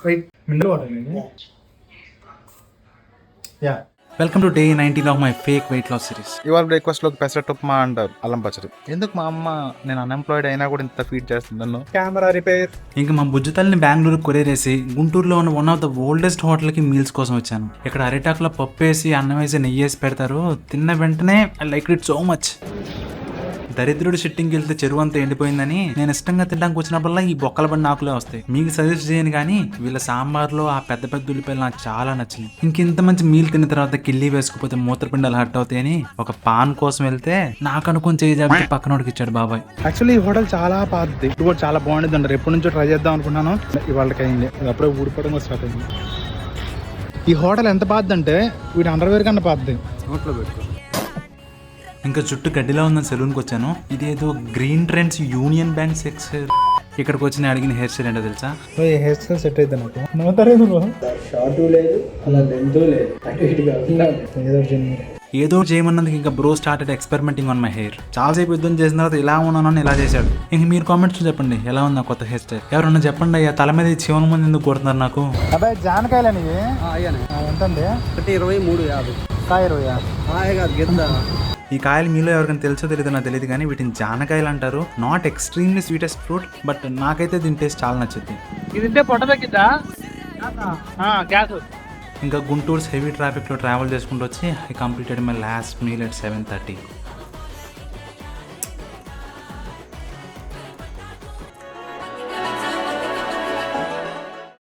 Wait, mineral water. Yeah. Welcome to day 19 of my fake weight loss series. ఇవాళ బ్రేక్ఫాస్ట్లోకి పెసరట్టు ఉప్మా అంటారు, అల్లం పచ్చడి. ఎందుకు మా అమ్మ నేను అన్ఎంప్లాయిడ్ అయినా కూడా ఇంత ఫీడ్ చేస్తుంది నన్ను? Camera repair. ఇంకా మా బుజ్జతల్ని బెంగళూరు కొరియర్ వేసి గుంటూరులో ఉన్న వన్ ఆఫ్ ద ఓల్డెస్ట్ హోటల్కి మీల్స్ కోసం వచ్చాను. ఇక్కడ అరిటాకులో పప్పు వేసి అన్నం వేసి నెయ్యి వేసి పెడతారు. తిన్న వెంటనే I like it so much. దరిద్రుడు షిట్టింగ్కి వెళ్తే చెరువు అంతా ఎండిపోయిందని నేను ఇష్టంగా తినడానికి వచ్చినప్పుడల్లా ఈ బొక్కల బండి ఆకులే వస్తాయి. మీకు సజెస్ట్ చేయను కానీ వీళ్ళ సాంబార్లో ఆ పెద్ద పెద్ద ఉల్లిపాయలు నాకు చాలా నచ్చింది. ఇంత మంచి మీల్ తిన్న తర్వాత కిల్లి వేసుకుపోతే మూత్రపిండాలు హట్ అవుతాయని ఒక పాన్ కోసం వెళ్తే నాకు అనుకుని చేయి పక్కనోడికి ఇచ్చాడు బాబాయ్. యాక్చువల్లీ ఈ హోటల్ చాలా పాతది, ఇది కూడా చాలా బాగుంటుంది అంటారు. ఎప్పటి నుంచో ట్రై చేద్దాం అనుకున్నాను, ఇవాళకి అయింది. అప్పుడే ఊడిపోవడం స్టార్ట్ అయింది. ఈ హోటల్ ఎంత పాతది అంటే వీటి అండర్వేర్ కన్నా పాతది. నోట్లో పెట్టుకో. ఇంకా చుట్టూ గడ్డిలా ఉందని సెలూన్కి వచ్చాను. ఇదేదో green trends union bank sex. ఇక్కడికి వచ్చి నేను అడిగిన హెయిర్ స్టైల్ ఏంటో తెలుసా? హెయిర్ స్టైల్ సెట్ అయితే నాకు నవ్వుతారేమో. షార్ట్ లేదు, అలా లెంత్ లేదు, అటు ఇటుగా ఏదో చేయమన్నందుకు ఇంకా bro started experimenting on my hair. చాలాసేపు యుద్ధం చేసిన తర్వాత ఇలా ఉన్నానని ఇలా చేశాడు. ఇంక మీరు కామెంట్స్ చెప్పండి ఎలా ఉంది నా కొత్త హెయిర్ స్టైల్. ఎవరన్నా చెప్పండి అయ్యా, తల మీద శివన మంది ఎందుకు కొడుతున్నారు నాకు? అబ్బాయి జానకాయలు అనేవి ఎంతండి? 23.50 కాయ 20. ఈ కాయలు మీలో ఎవరికైనా తెలుసో తెలియదు నాకు తెలియదు కానీ వీటిని జానకాయలు అంటారు. Not extremely sweetest fruit, but నాకైతే దీని టేస్ట్ చాలా నచ్చింది. ఇది తింటే పొట్ట తగ్గిద్దా? గ్యాస్. ఇంకా గుంటూరు హెవీ ట్రాఫిక్లో ట్రావెల్ చేసుకుంటూ వచ్చి I completed my last meal at 7:30.